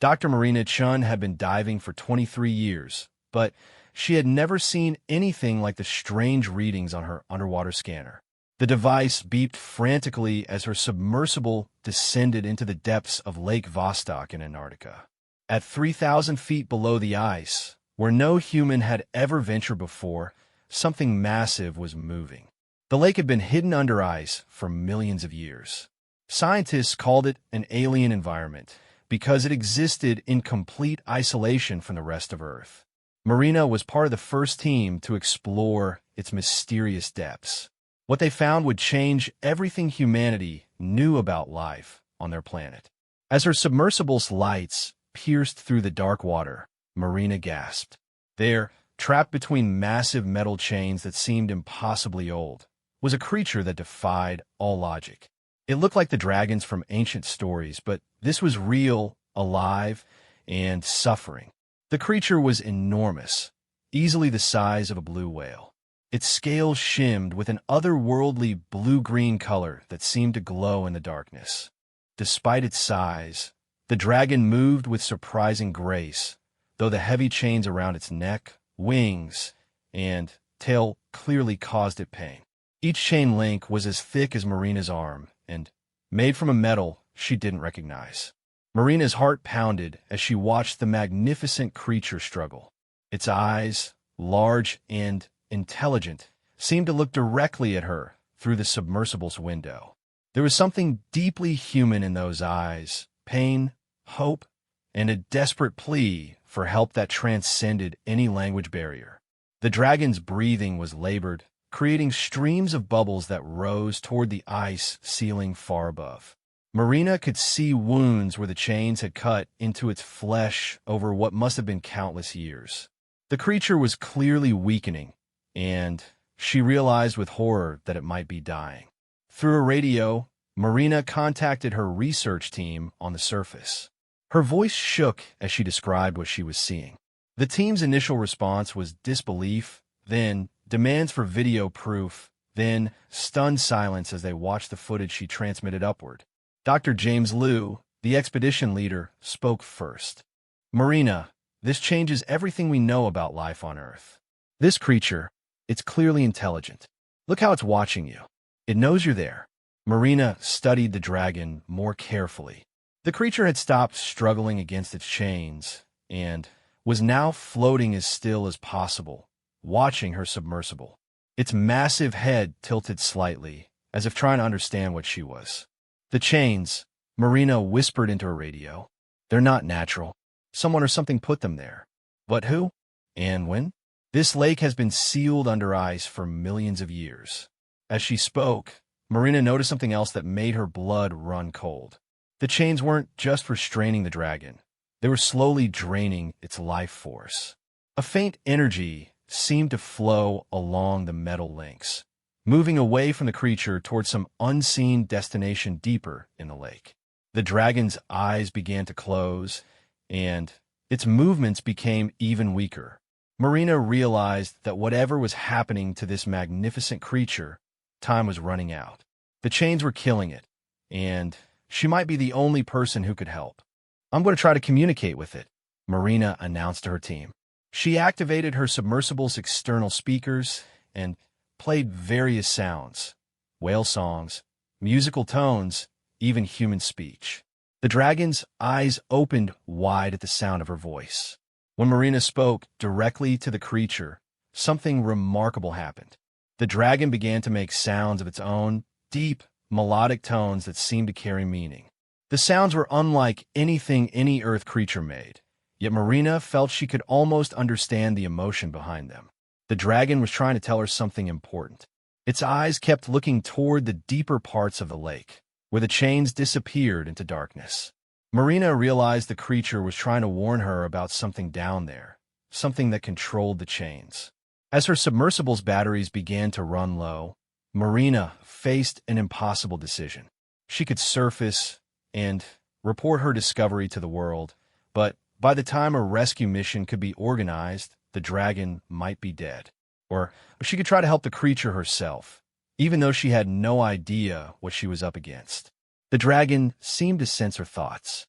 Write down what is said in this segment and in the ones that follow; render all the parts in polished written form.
Dr. Marina Chun had been diving for 23 years, but she had never seen anything like the strange readings on her underwater scanner. The device beeped frantically as her submersible descended into the depths of Lake Vostok in Antarctica. At 3,000 feet below the ice, where no human had ever ventured before, something massive was moving. The lake had been hidden under ice for millions of years. Scientists called it an alien environment because it existed in complete isolation from the rest of Earth. Marina was part of the first team to explore its mysterious depths. What they found would change everything humanity knew about life on their planet. As her submersible's lights pierced through the dark water, Marina gasped. There, trapped between massive metal chains that seemed impossibly old, was a creature that defied all logic. It looked like the dragons from ancient stories, but this was real, alive, and suffering. The creature was enormous, easily the size of a blue whale. Its scales shimmed with an otherworldly blue-green color that seemed to glow in the darkness. Despite its size, the dragon moved with surprising grace, though the heavy chains around its neck, wings, and tail clearly caused it pain. Each chain link was as thick as Marina's arm, and made from a metal she didn't recognize. Marina's heart pounded as she watched the magnificent creature struggle. Its eyes, large and intelligent, seemed to look directly at her through the submersible's window. There was something deeply human in those eyes, pain, hope, and a desperate plea for help that transcended any language barrier. The dragon's breathing was labored, creating streams of bubbles that rose toward the ice ceiling far above. Marina could see wounds where the chains had cut into its flesh over what must have been countless years. The creature was clearly weakening, and she realized with horror that it might be dying. Through a radio, Marina contacted her research team on the surface. Her voice shook as she described what she was seeing. The team's initial response was disbelief, then demands for video proof, then stunned silence as they watched the footage she transmitted upward. Dr. James Liu, the expedition leader, spoke first. Marina, this changes everything we know about life on Earth. This creature, it's clearly intelligent. Look how it's watching you. It knows you're there. Marina studied the dragon more carefully. The creature had stopped struggling against its chains and was now floating as still as possible, watching her submersible. Its massive head tilted slightly, as if trying to understand what she was. The chains, Marina whispered into her radio. They're not natural. Someone or something put them there. But who? And when? This lake has been sealed under ice for millions of years. As she spoke, Marina noticed something else that made her blood run cold. The chains weren't just restraining the dragon. They were slowly draining its life force. A faint energy seemed to flow along the metal links, moving away from the creature towards some unseen destination deeper in the lake. The dragon's eyes began to close, and its movements became even weaker. Marina realized that whatever was happening to this magnificent creature, time was running out. The chains were killing it, and she might be the only person who could help. I'm going to try to communicate with it, Marina announced to her team. She activated her submersible's external speakers and played various sounds, whale songs, musical tones, even human speech. The dragon's eyes opened wide at the sound of her voice. When Marina spoke directly to the creature, something remarkable happened. The dragon began to make sounds of its own, deep, melodic tones that seemed to carry meaning. The sounds were unlike anything any Earth creature made, yet Marina felt she could almost understand the emotion behind them. The dragon was trying to tell her something important. Its eyes kept looking toward the deeper parts of the lake, where the chains disappeared into darkness. Marina realized the creature was trying to warn her about something down there, something that controlled the chains. As her submersible's batteries began to run low, Marina faced an impossible decision. She could surface and report her discovery to the world, but by the time a rescue mission could be organized, the dragon might be dead. Or she could try to help the creature herself, even though she had no idea what she was up against. The dragon seemed to sense her thoughts.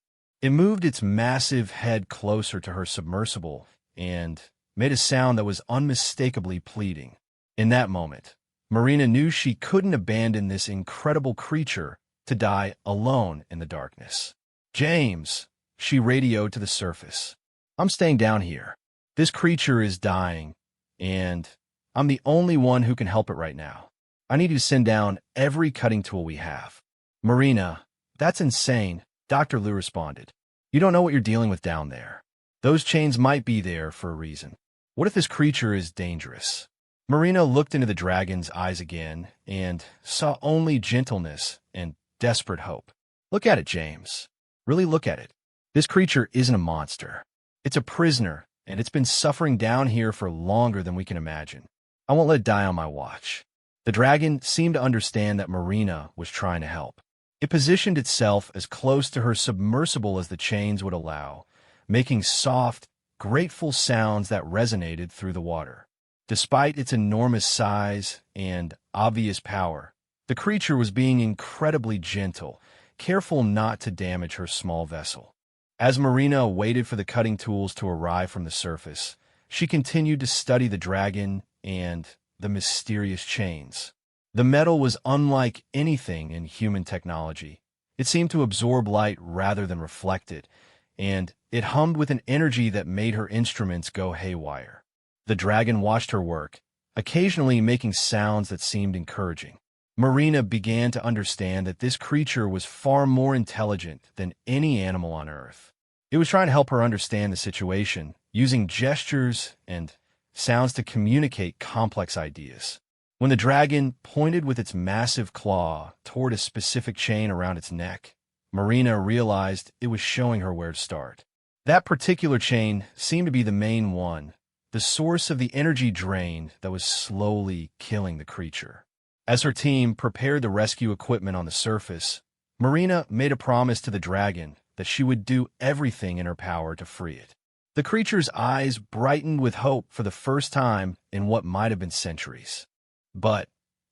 It moved its massive head closer to her submersible and made a sound that was unmistakably pleading. In that moment, Marina knew she couldn't abandon this incredible creature to die alone in the darkness. "James," she radioed to the surface. "I'm staying down here. This creature is dying, and I'm the only one who can help it right now. I need you to send down every cutting tool we have." "Marina, that's insane," Dr. Liu responded. "You don't know what you're dealing with down there. Those chains might be there for a reason. What if this creature is dangerous?" Marina looked into the dragon's eyes again and saw only gentleness and desperate hope. "Look at it, James. Really look at it. This creature isn't a monster. It's a prisoner, and it's been suffering down here for longer than we can imagine. I won't let it die on my watch." The dragon seemed to understand that Marina was trying to help. It positioned itself as close to her submersible as the chains would allow, making soft, grateful sounds that resonated through the water. Despite its enormous size and obvious power, the creature was being incredibly gentle, careful not to damage her small vessel. As Marina waited for the cutting tools to arrive from the surface, she continued to study the dragon and the mysterious chains. The metal was unlike anything in human technology. It seemed to absorb light rather than reflect it, and it hummed with an energy that made her instruments go haywire. The dragon watched her work, occasionally making sounds that seemed encouraging. Marina began to understand that this creature was far more intelligent than any animal on Earth. It was trying to help her understand the situation, using gestures and sounds to communicate complex ideas. When the dragon pointed with its massive claw toward a specific chain around its neck, Marina realized it was showing her where to start. That particular chain seemed to be the main one, the source of the energy drain that was slowly killing the creature. As her team prepared the rescue equipment on the surface, Marina made a promise to the dragon that she would do everything in her power to free it. The creature's eyes brightened with hope for the first time in what might have been centuries. But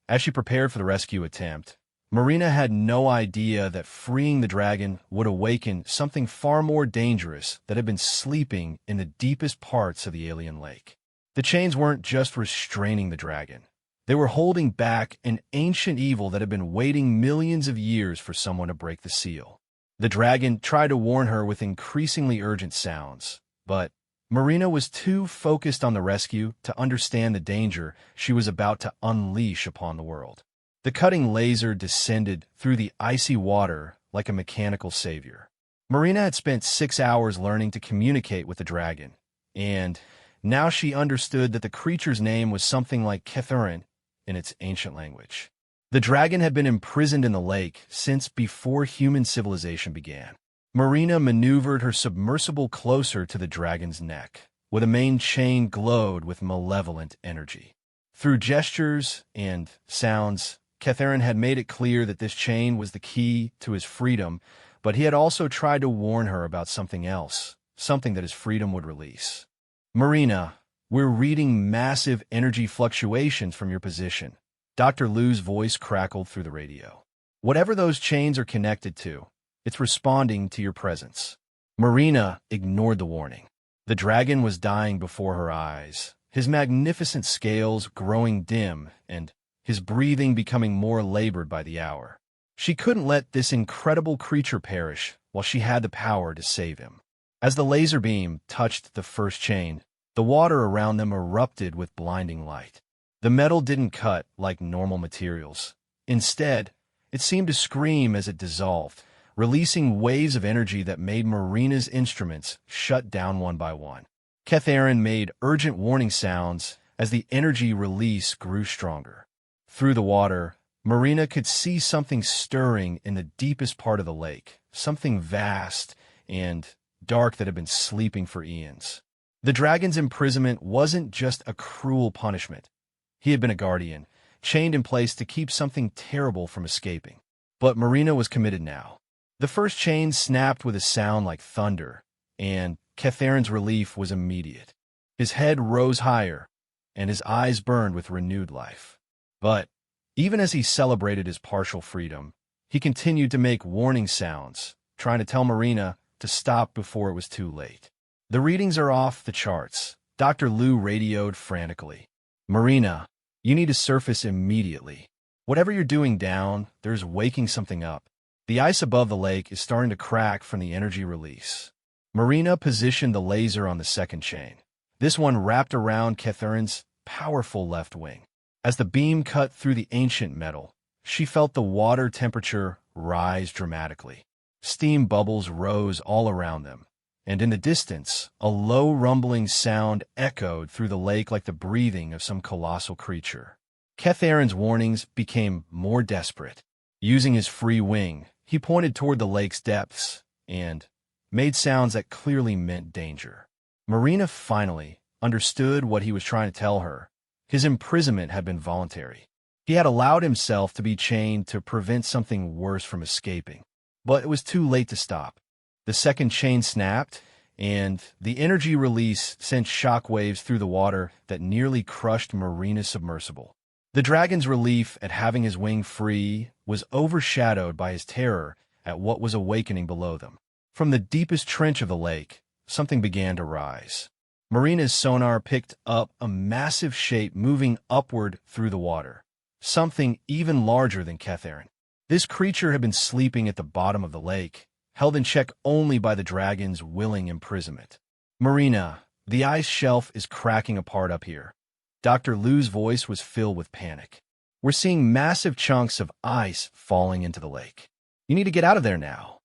as she prepared for the rescue attempt, Marina had no idea that freeing the dragon would awaken something far more dangerous that had been sleeping in the deepest parts of the alien lake. The chains weren't just restraining the dragon. They were holding back an ancient evil that had been waiting millions of years for someone to break the seal. The dragon tried to warn her with increasingly urgent sounds, but Marina was too focused on the rescue to understand the danger she was about to unleash upon the world. The cutting laser descended through the icy water like a mechanical savior. Marina had spent 6 hours learning to communicate with the dragon, and now she understood that the creature's name was something like Catherine in its ancient language. The dragon had been imprisoned in the lake since before human civilization began. Marina maneuvered her submersible closer to the dragon's neck, where the main chain glowed with malevolent energy. Through gestures and sounds, Catherine had made it clear that this chain was the key to his freedom, but he had also tried to warn her about something else, something that his freedom would release. "Marina, we're reading massive energy fluctuations from your position." Dr. Liu's voice crackled through the radio. "Whatever those chains are connected to, it's responding to your presence." Marina ignored the warning. The dragon was dying before her eyes, his magnificent scales growing dim and his breathing becoming more labored by the hour. She couldn't let this incredible creature perish while she had the power to save him. As the laser beam touched the first chain, the water around them erupted with blinding light. The metal didn't cut like normal materials. Instead, it seemed to scream as it dissolved, releasing waves of energy that made Marina's instruments shut down one by one. Catherine made urgent warning sounds as the energy release grew stronger. Through the water, Marina could see something stirring in the deepest part of the lake, something vast and dark that had been sleeping for eons. The dragon's imprisonment wasn't just a cruel punishment. He had been a guardian, chained in place to keep something terrible from escaping. But Marina was committed now. The first chain snapped with a sound like thunder, and Catherine's relief was immediate. His head rose higher, and his eyes burned with renewed life. But even as he celebrated his partial freedom, he continued to make warning sounds, trying to tell Marina to stop before it was too late. "The readings are off the charts," Dr. Liu radioed frantically. "Marina, you need to surface immediately. Whatever you're doing down, there's waking something up. The ice above the lake is starting to crack from the energy release." Marina positioned the laser on the second chain. This one wrapped around Catherine's powerful left wing. As the beam cut through the ancient metal, she felt the water temperature rise dramatically. Steam bubbles rose all around them, and in the distance, a low rumbling sound echoed through the lake like the breathing of some colossal creature. Catherine's warnings became more desperate. Using his free wing, he pointed toward the lake's depths and made sounds that clearly meant danger. Marina finally understood what he was trying to tell her. His imprisonment had been voluntary. He had allowed himself to be chained to prevent something worse from escaping. But it was too late to stop. The second chain snapped, and the energy release sent shockwaves through the water that nearly crushed Marina's submersible. The dragon's relief at having his wing free was overshadowed by his terror at what was awakening below them. From the deepest trench of the lake, something began to rise. Marina's sonar picked up a massive shape moving upward through the water, something even larger than Catherine. This creature had been sleeping at the bottom of the lake, held in check only by the dragon's willing imprisonment. "Marina, the ice shelf is cracking apart up here." Dr. Liu's voice was filled with panic. "We're seeing massive chunks of ice falling into the lake. You need to get out of there now."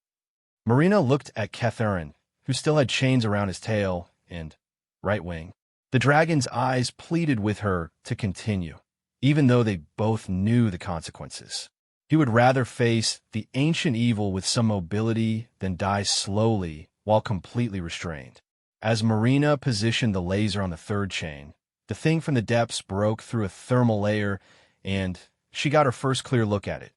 Marina looked at Catherine, who still had chains around his tail and right wing. The dragon's eyes pleaded with her to continue, even though they both knew the consequences. He would rather face the ancient evil with some mobility than die slowly while completely restrained. As Marina positioned the laser on the third chain, the thing from the depths broke through a thermal layer, and she got her first clear look at it.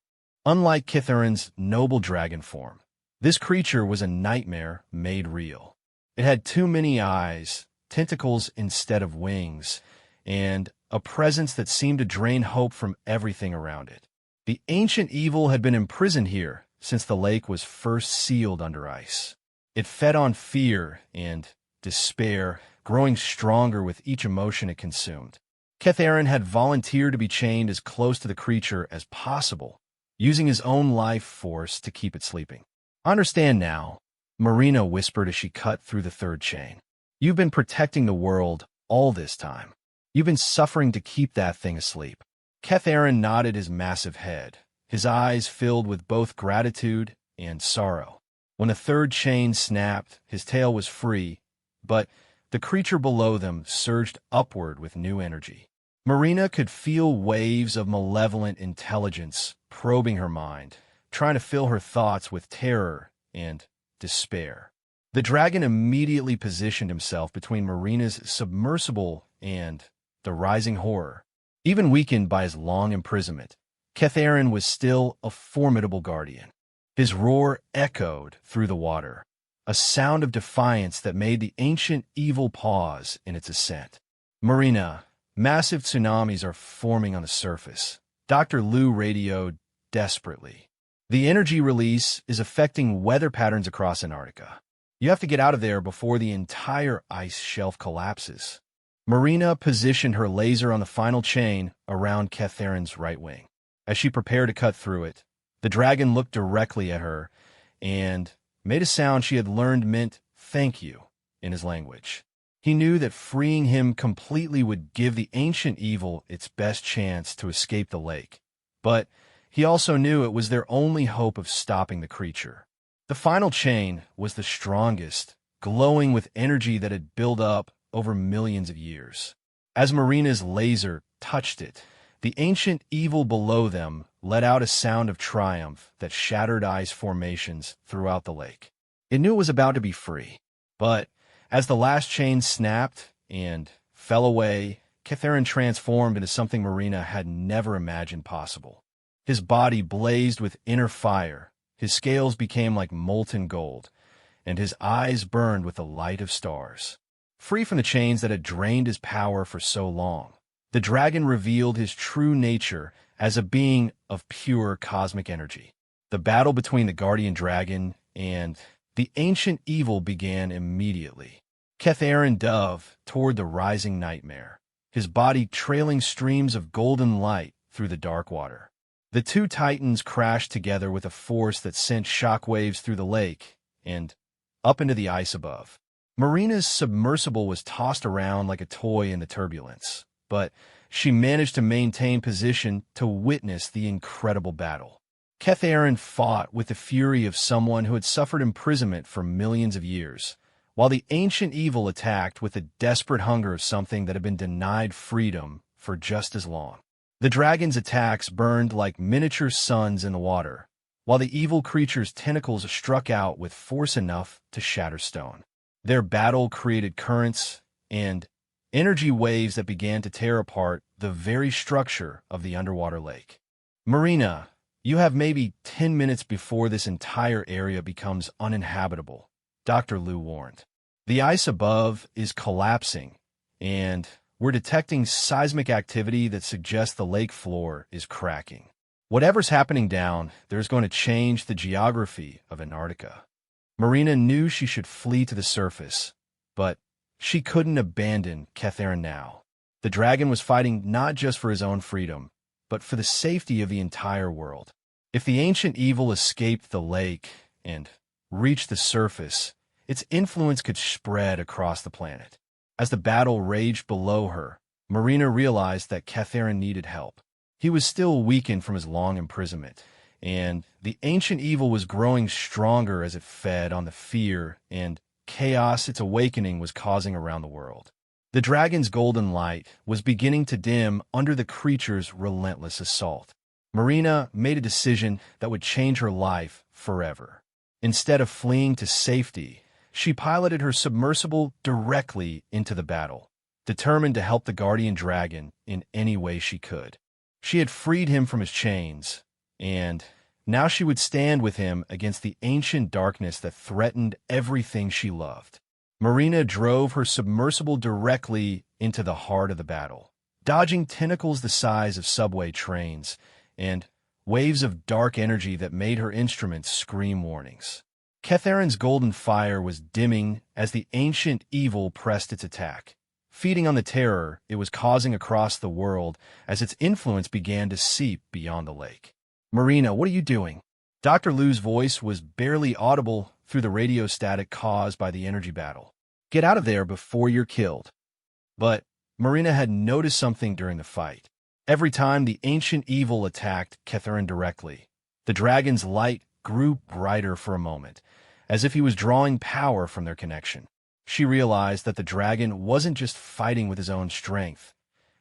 Unlike Catherine's noble dragon form, this creature was a nightmare made real. It had too many eyes, tentacles instead of wings, and a presence that seemed to drain hope from everything around it. The ancient evil had been imprisoned here since the lake was first sealed under ice. It fed on fear and despair, growing stronger with each emotion it consumed. Catherine had volunteered to be chained as close to the creature as possible, using his own life force to keep it sleeping. "I understand now," Marina whispered as she cut through the third chain. "You've been protecting the world all this time. You've been suffering to keep that thing asleep." Catherine nodded his massive head, his eyes filled with both gratitude and sorrow. When the third chain snapped, his tail was free, but the creature below them surged upward with new energy. Marina could feel waves of malevolent intelligence probing her mind, trying to fill her thoughts with terror and despair. The dragon immediately positioned himself between Marina's submersible and the rising horror. Even weakened by his long imprisonment, Catherine was still a formidable guardian. His roar echoed through the water, a sound of defiance that made the ancient evil pause in its ascent. "Marina, massive tsunamis are forming on the surface," Dr. Liu radioed desperately. "The energy release is affecting weather patterns across Antarctica. You have to get out of there before the entire ice shelf collapses." Marina positioned her laser on the final chain around Catherine's right wing. As she prepared to cut through it, the dragon looked directly at her and made a sound she had learned meant "thank you" in his language. He knew that freeing him completely would give the ancient evil its best chance to escape the lake, but he also knew it was their only hope of stopping the creature. The final chain was the strongest, glowing with energy that had built up over millions of years. As Marina's laser touched it, the ancient evil below them let out a sound of triumph that shattered ice formations throughout the lake. It knew it was about to be free, but as the last chain snapped and fell away, Catherine transformed into something Marina had never imagined possible. His body blazed with inner fire, his scales became like molten gold, and his eyes burned with the light of stars. Free from the chains that had drained his power for so long, the dragon revealed his true nature as a being of pure cosmic energy. The battle between the guardian dragon and The ancient evil began immediately. Catharin dove toward the rising nightmare, his body trailing streams of golden light through the dark water. The two titans crashed together with a force that sent shockwaves through the lake and up into the ice above. Marina's submersible was tossed around like a toy in the turbulence, but she managed to maintain position to witness the incredible battle. Catharin fought with the fury of someone who had suffered imprisonment for millions of years, while the ancient evil attacked with the desperate hunger of something that had been denied freedom for just as long. The dragon's attacks burned like miniature suns in the water, while the evil creature's tentacles struck out with force enough to shatter stone. Their battle created currents and energy waves that began to tear apart the very structure of the underwater lake. Marina, you have maybe 10 minutes before this entire area becomes uninhabitable, Dr. Liu warned. The ice above is collapsing, and we're detecting seismic activity that suggests the lake floor is cracking. Whatever's happening down, there's going to change the geography of Antarctica. Marina knew she should flee to the surface, but she couldn't abandon Catharin now. The dragon was fighting not just for his own freedom, but for the safety of the entire world. If the ancient evil escaped the lake and reached the surface, its influence could spread across the planet. As the battle raged below her, Marina realized that Catharin needed help. He was still weakened from his long imprisonment, and the ancient evil was growing stronger as it fed on the fear and chaos its awakening was causing around the world. The dragon's golden light was beginning to dim under the creature's relentless assault. Marina made a decision that would change her life forever. Instead of fleeing to safety, she piloted her submersible directly into the battle, determined to help the guardian dragon in any way she could. She had freed him from his chains, and now she would stand with him against the ancient darkness that threatened everything she loved. Marina drove her submersible directly into the heart of the battle, dodging tentacles the size of subway trains and waves of dark energy that made her instruments scream warnings. Catharin's golden fire was dimming as the ancient evil pressed its attack, feeding on the terror it was causing across the world as its influence began to seep beyond the lake. Marina, what are you doing? Dr. Liu's voice was barely audible through the radio static caused by the energy battle. Get out of there before you're killed. But Marina had noticed something during the fight. Every time the ancient evil attacked Catharin directly, the dragon's light grew brighter for a moment, as if he was drawing power from their connection. She realized that the dragon wasn't just fighting with his own strength.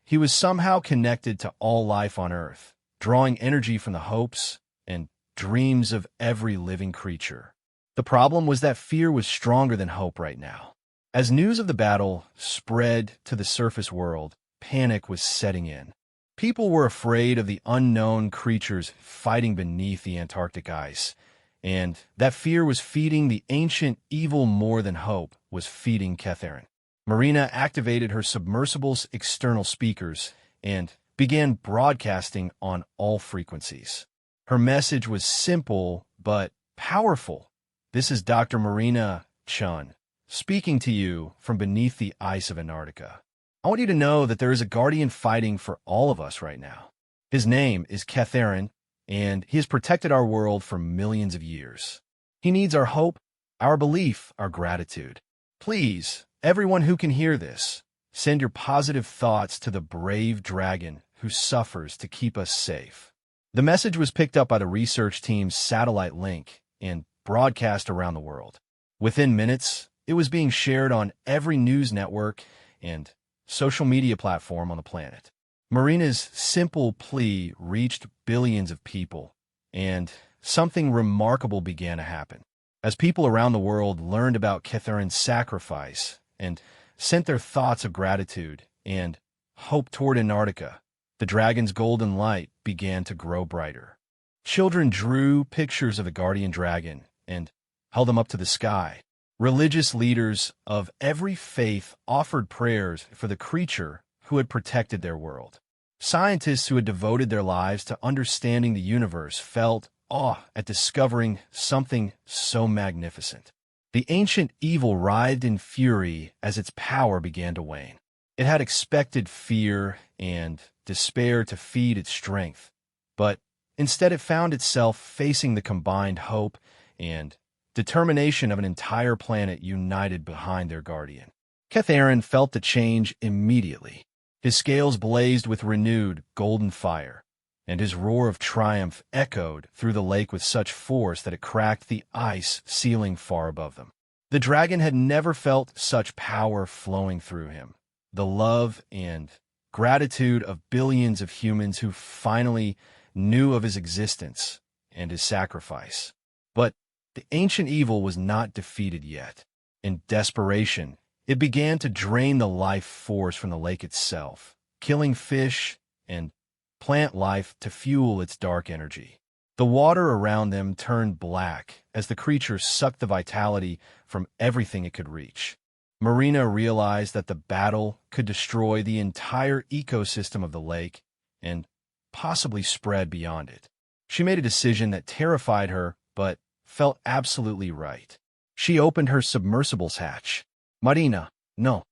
He was somehow connected to all life on Earth, drawing energy from the hopes and dreams of every living creature. The problem was that fear was stronger than hope right now. As news of the battle spread to the surface world, panic was setting in. People were afraid of the unknown creatures fighting beneath the Antarctic ice, and that fear was feeding the ancient evil more than hope was feeding Catharin. Marina activated her submersible's external speakers and began broadcasting on all frequencies. Her message was simple but powerful. This is Dr. Marina Chun, speaking to you from beneath the ice of Antarctica. I want you to know that there is a guardian fighting for all of us right now. His name is Catharin, and he has protected our world for millions of years. He needs our hope, our belief, our gratitude. Please, everyone who can hear this, send your positive thoughts to the brave dragon who suffers to keep us safe. The message was picked up by the research team's satellite link and broadcast around the world. Within minutes, it was being shared on every news network and social media platform on the planet. Marina's simple plea reached billions of people, and something remarkable began to happen. As people around the world learned about Catharin's sacrifice and sent their thoughts of gratitude and hope toward Antarctica, the dragon's golden light began to grow brighter. Children drew pictures of the guardian dragon and held them up to the sky. Religious leaders of every faith offered prayers for the creature who had protected their world. Scientists who had devoted their lives to understanding the universe felt awe at discovering something so magnificent. The ancient evil writhed in fury as its power began to wane. It had expected fear and despair to feed its strength, but instead it found itself facing the combined hope and determination of an entire planet united behind their guardian. Catharin felt the change immediately. His scales blazed with renewed golden fire, and his roar of triumph echoed through the lake with such force that it cracked the ice ceiling far above them. The dragon had never felt such power flowing through him. The love and gratitude of billions of humans who finally knew of his existence and his sacrifice. But the ancient evil was not defeated yet. In desperation, it began to drain the life force from the lake itself, killing fish and plant life to fuel its dark energy. The water around them turned black as the creature sucked the vitality from everything it could reach. Marina realized that the battle could destroy the entire ecosystem of the lake and possibly spread beyond it. She made a decision that terrified her but felt absolutely right. She opened her submersible's hatch. "Marina, no."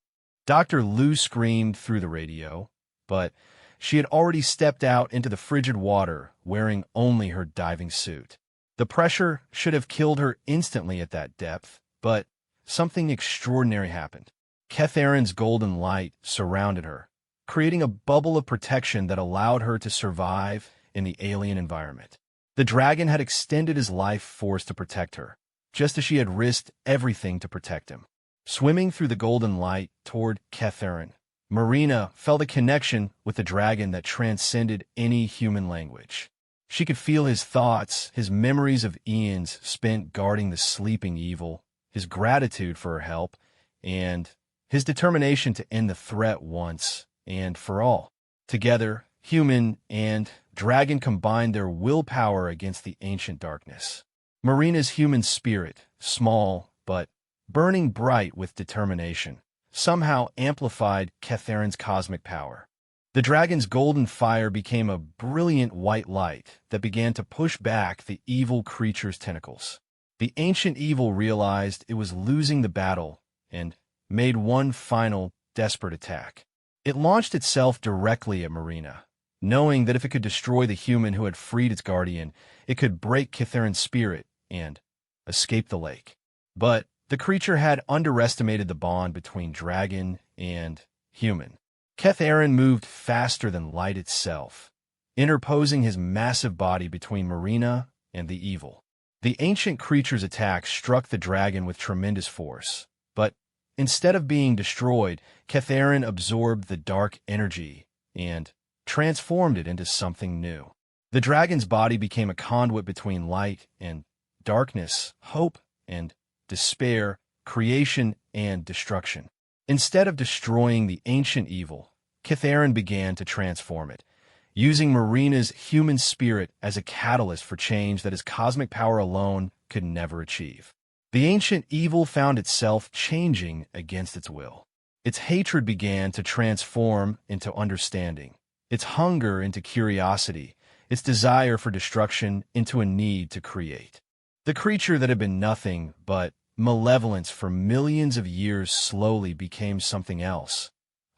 Dr. Lou screamed through the radio, but she had already stepped out into the frigid water, wearing only her diving suit. The pressure should have killed her instantly at that depth, but something extraordinary happened. Catharin's golden light surrounded her, creating a bubble of protection that allowed her to survive in the alien environment. The dragon had extended his life force to protect her, just as she had risked everything to protect him. Swimming through the golden light toward Catharin, Marina felt a connection with the dragon that transcended any human language. She could feel his thoughts, his memories of eons spent guarding the sleeping evil, his gratitude for her help, and his determination to end the threat once and for all. Together, human and dragon combined their willpower against the ancient darkness. Marina's human spirit, small but burning bright with determination, somehow amplified Catharin's cosmic power. The dragon's golden fire became a brilliant white light that began to push back the evil creature's tentacles. The ancient evil realized it was losing the battle and made one final, desperate attack. It launched itself directly at Marina, knowing that if it could destroy the human who had freed its guardian, it could break Catharin's spirit and escape the lake. But the creature had underestimated the bond between dragon and human. Catharin moved faster than light itself, interposing his massive body between Marina and the evil. The ancient creature's attack struck the dragon with tremendous force, but instead of being destroyed, Catharin absorbed the dark energy and transformed it into something new. The dragon's body became a conduit between light and darkness, hope and despair, creation and destruction. Instead of destroying the ancient evil, Catharin began to transform it, using Marina's human spirit as a catalyst for change that his cosmic power alone could never achieve. The ancient evil found itself changing against its will. Its hatred began to transform into understanding, its hunger into curiosity, its desire for destruction into a need to create. The creature that had been nothing but malevolence for millions of years slowly became something else,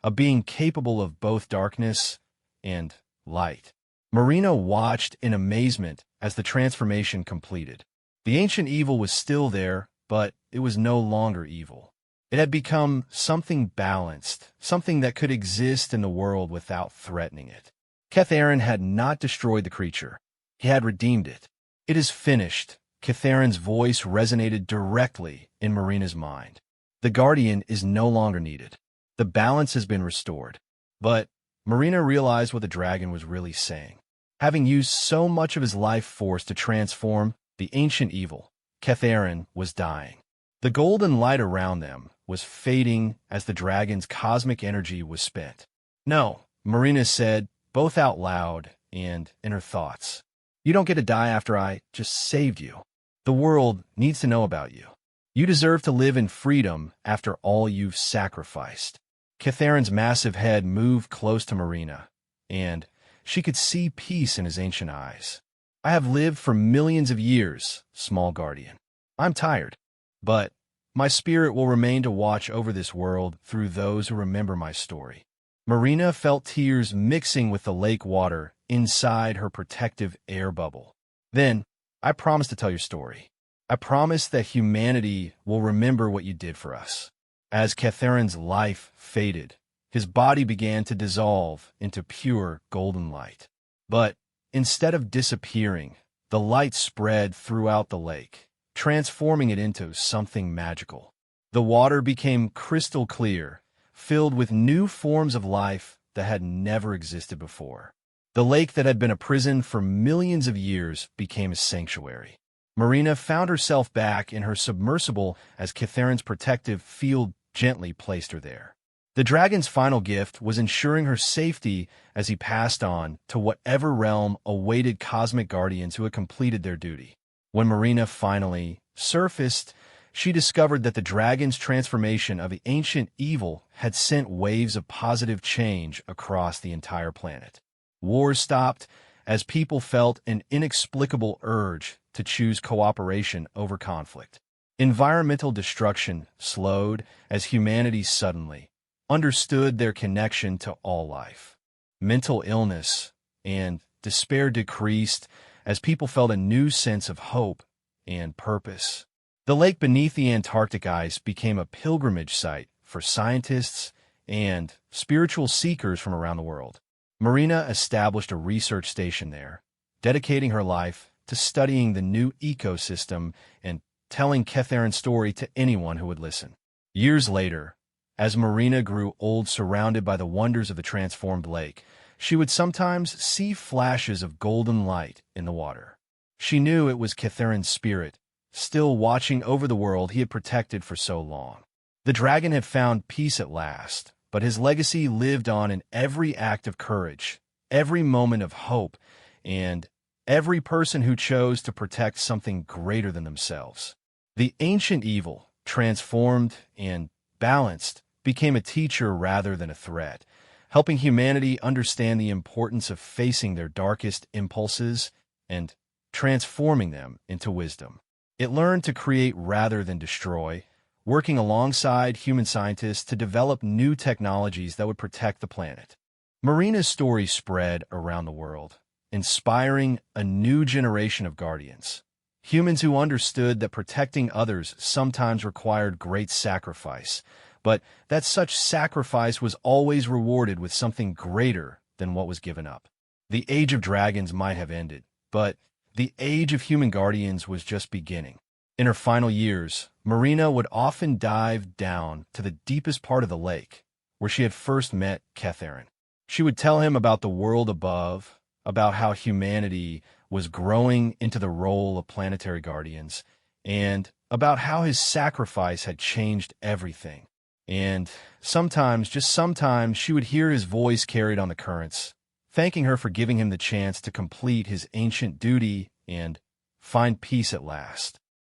a being capable of both darkness and light. Marina watched in amazement as the transformation completed. The ancient evil was still there, but it was no longer evil. It had become something balanced, something that could exist in the world without threatening it. Catharin had not destroyed the creature. He had redeemed it. "It is finished." Catharin's voice resonated directly in Marina's mind. The guardian is no longer needed. The balance has been restored. But Marina realized what the dragon was really saying. Having used so much of his life force to transform the ancient evil, Catharin was dying. The golden light around them was fading as the dragon's cosmic energy was spent. "No," Marina said, both out loud and in her thoughts. "You don't get to die after I just saved you. The world needs to know about you. You deserve to live in freedom after all you've sacrificed." Catharin's massive head moved close to Marina, and she could see peace in his ancient eyes. "I have lived for millions of years, small guardian. I'm tired, but My spirit will remain to watch over this world through those who remember my story." Marina felt tears mixing with the lake water inside her protective air bubble. "Then, I promise to tell your story. I promise that humanity will remember what you did for us." As Catherine's life faded, his body began to dissolve into pure golden light. But instead of disappearing, the light spread throughout the lake, transforming it into something magical. The water became crystal clear, filled with new forms of life that had never existed before. The lake that had been a prison for millions of years became a sanctuary. Marina found herself back in her submersible as Catherine's protective field gently placed her there. The dragon's final gift was ensuring her safety as he passed on to whatever realm awaited cosmic guardians who had completed their duty. When Marina finally surfaced, she discovered that the dragon's transformation of the ancient evil had sent waves of positive change across the entire planet. Wars stopped as people felt an inexplicable urge to choose cooperation over conflict. Environmental destruction slowed as humanity suddenly understood their connection to all life. Mental illness and despair decreased as people felt a new sense of hope and purpose. The lake beneath the Antarctic ice became a pilgrimage site for scientists and spiritual seekers from around the world. Marina established a research station there, dedicating her life to studying the new ecosystem and telling Catherine's story to anyone who would listen. Years later, as Marina grew old surrounded by the wonders of the transformed lake, she would sometimes see flashes of golden light in the water. She knew it was Catherine's spirit, still watching over the world he had protected for so long. The dragon had found peace at last, but his legacy lived on in every act of courage, every moment of hope, and every person who chose to protect something greater than themselves. The ancient evil, transformed and balanced, became a teacher rather than a threat, helping humanity understand the importance of facing their darkest impulses and transforming them into wisdom. It learned to create rather than destroy, working alongside human scientists to develop new technologies that would protect the planet. Marina's story spread around the world, inspiring a new generation of guardians. Humans who understood that protecting others sometimes required great sacrifice, but that such sacrifice was always rewarded with something greater than what was given up. The age of dragons might have ended, but the age of human guardians was just beginning. In her final years, Marina would often dive down to the deepest part of the lake, where she had first met Catherine. She would tell him about the world above, about how humanity was growing into the role of planetary guardians, and about how his sacrifice had changed everything. And sometimes, just sometimes, she would hear his voice carried on the currents, thanking her for giving him the chance to complete his ancient duty and find peace at last.